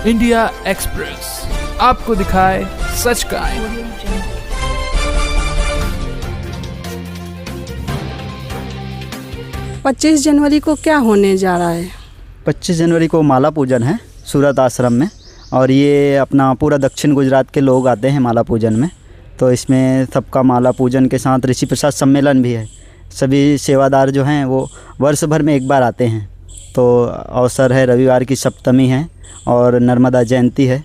India express आपको दिखाए सच का आईना। 25 जनवरी को क्या होने जा रहा है? 25 जनवरी को माला पूजन है सूरत आश्रम में, और ये अपना पूरा दक्षिण गुजरात के लोग आते हैं माला पूजन में। तो इसमें सबका माला पूजन के साथ ऋषि प्रसाद सम्मेलन भी है। सभी सेवादार जो हैं वो वर्ष भर में एक बार आते हैं। तो अवसर है, रविवार की सप्तमी है और नर्मदा जयंती है,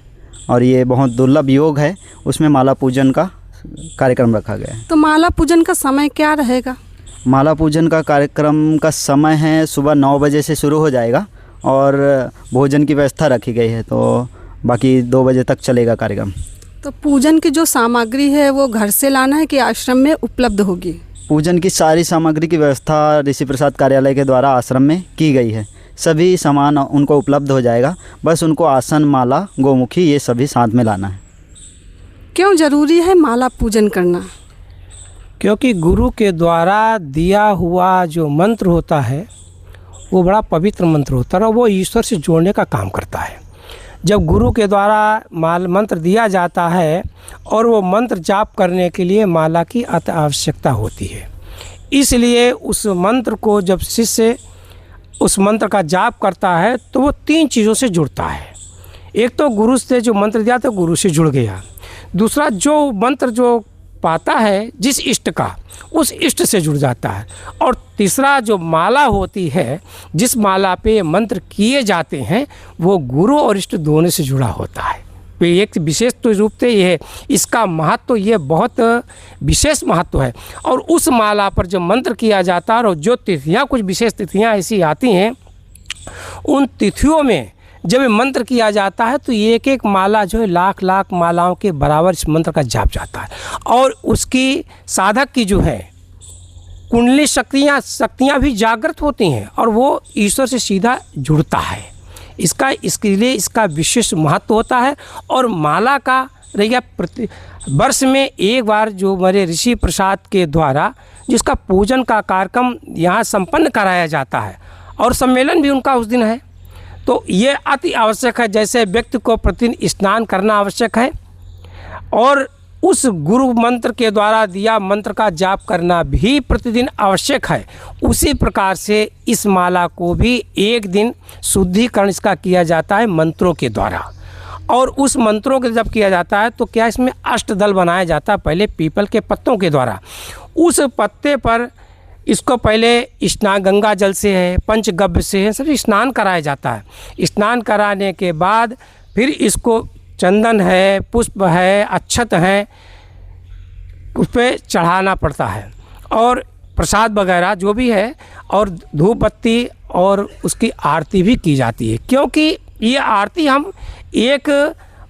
और ये बहुत दुर्लभ योग है, उसमें माला पूजन का कार्यक्रम रखा गया है। तो माला पूजन का समय क्या रहेगा? माला पूजन का कार्यक्रम का समय है सुबह 9 बजे से शुरू हो जाएगा, और भोजन की व्यवस्था रखी गई है, तो बाकी 2 बजे तक चलेगा कार्यक्रम। तो पूजन की जो सामग्री है वो घर से लाना है कि आश्रम में उपलब्ध होगी? पूजन की सारी सामग्री की व्यवस्था ऋषि प्रसाद कार्यालय के द्वारा आश्रम में की गई है। सभी सामान उनको उपलब्ध हो जाएगा, बस उनको आसन, माला, गोमुखी ये सभी साथ में लाना है। क्यों ज़रूरी है माला पूजन करना? क्योंकि गुरु के द्वारा दिया हुआ जो मंत्र होता है वो बड़ा पवित्र मंत्र होता है और वो ईश्वर से जोड़ने का काम करता है। जब गुरु के द्वारा मंत्र दिया जाता है और वो मंत्र जाप करने के लिए माला की अति आवश्यकता होती है, इसलिए उस मंत्र को जब शिष्य उस मंत्र का जाप करता है तो वो 3 चीज़ों से जुड़ता है। एक तो गुरु से जो मंत्र दिया तो गुरु से जुड़ गया, दूसरा जो मंत्र जो पाता है जिस इष्ट का उस इष्ट से जुड़ जाता है, और तीसरा जो माला होती है जिस माला पे मंत्र किए जाते हैं वो गुरु और इष्ट दोनों से जुड़ा होता है। तो एक विशेष तो रूप से ये है, इसका महत्व ये बहुत विशेष महत्व है। और उस माला पर जब मंत्र किया जाता है और जो तिथियाँ कुछ विशेष तिथियाँ ऐसी आती हैं, उन तिथियों में जब मंत्र किया जाता है तो एक एक माला जो है लाख लाख मालाओं के बराबर इस मंत्र का जाप जाता है, और उसकी साधक की जो है कुंडली शक्तियाँ भी जागृत होती हैं और वो ईश्वर से सीधा जुड़ता है। इसके लिए इसका विशेष महत्व होता है। और माला का रहिया प्रति वर्ष में एक बार जो मेरे ऋषि प्रसाद के द्वारा जिसका पूजन का कार्यक्रम यहाँ संपन्न कराया जाता है, और सम्मेलन भी उनका उस दिन है। तो ये अति आवश्यक है, जैसे व्यक्ति को प्रतिदिन स्नान करना आवश्यक है और उस गुरु मंत्र के द्वारा दिया मंत्र का जाप करना भी प्रतिदिन आवश्यक है, उसी प्रकार से इस माला को भी एक दिन शुद्धिकरण इसका किया जाता है मंत्रों के द्वारा। और उस मंत्रों के जब किया जाता है तो क्या इसमें अष्टदल बनाया जाता है, पहले पीपल के पत्तों के द्वारा। उस पत्ते पर इसको पहले स्नान गंगा जल से है, पंचगव्य से है, सभी स्नान कराया जाता है। स्नान कराने के बाद फिर इसको चंदन है, पुष्प है, अक्षत है, उस पर चढ़ाना पड़ता है, और प्रसाद वगैरह जो भी है, और धूप बत्ती और उसकी आरती भी की जाती है। क्योंकि ये आरती हम एक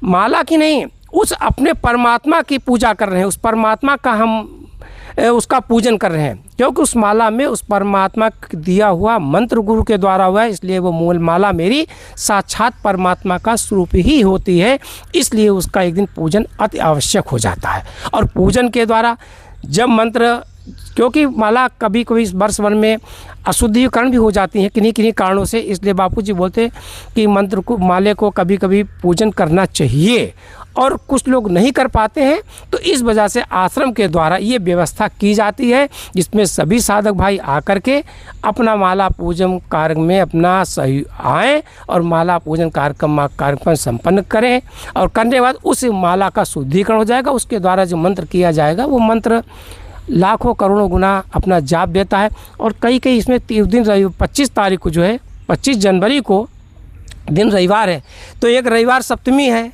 माला की नहीं, उस अपने परमात्मा की पूजा कर रहे हैं, उस परमात्मा का हम उसका पूजन कर रहे हैं, क्योंकि उस माला में उस परमात्मा दिया हुआ मंत्र गुरु के द्वारा हुआ है, इसलिए वो मूल माला मेरी साक्षात परमात्मा का स्वरूप ही होती है। इसलिए उसका एक दिन पूजन अति आवश्यक हो जाता है। और पूजन के द्वारा जब मंत्र, क्योंकि माला कभी कभी वर्ष भर में अशुद्धिकरण भी हो जाती है किन्हीं किन्हीं कारणों से, इसलिए बापूजी बोलते कि मंत्र को, माले को कभी कभी पूजन करना चाहिए, और कुछ लोग नहीं कर पाते हैं। तो इस वजह से आश्रम के द्वारा ये व्यवस्था की जाती है, जिसमें सभी साधक भाई आकर के अपना माला पूजन कार्य में अपना सही आएँ और माला पूजन कार्यक्रम संपन्न करें, और करने के बाद उस माला का शुद्धिकरण हो जाएगा। उसके द्वारा जो मंत्र किया जाएगा वो मंत्र लाखों करोड़ों गुना अपना जाप देता है। और कई इसमें दिन 25 तारीख को जो है 25 जनवरी को दिन रविवार है, तो एक रविवार सप्तमी है,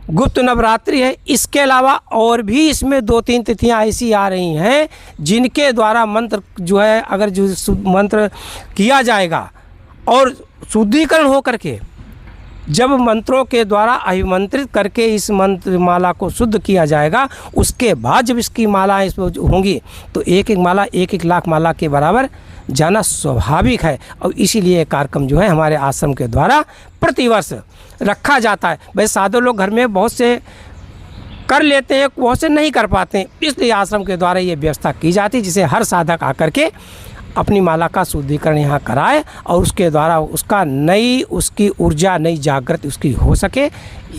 गुप्त नवरात्रि है। इसके अलावा और भी इसमें 2-3 तिथियां ऐसी आ रही हैं जिनके द्वारा मंत्र जो है, अगर जो मंत्र किया जाएगा और शुद्धिकरण हो करके जब मंत्रों के द्वारा अभिमंत्रित करके इस मंत्र माला को शुद्ध किया जाएगा, उसके बाद जब इसकी मालाएँ इसमें होंगी तो एक एक माला 1-1 लाख माला के बराबर जाना स्वाभाविक है। और इसीलिए कार्यक्रम जो है हमारे आश्रम के द्वारा प्रतिवर्ष रखा जाता है। भाई साधु लोग घर में बहुत से कर लेते हैं, बहुत से नहीं कर पाते हैं, इसलिए आश्रम के द्वारा ये व्यवस्था की जाती है, जिसे हर साधक आकर के अपनी माला का शुद्धिकरण यहाँ कराए और उसके द्वारा उसकी ऊर्जा नई जागृति उसकी हो सके,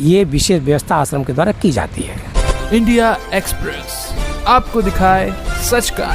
ये विशेष व्यवस्था आश्रम के द्वारा की जाती है। इंडिया एक्सप्रेस आपको दिखाए सच का।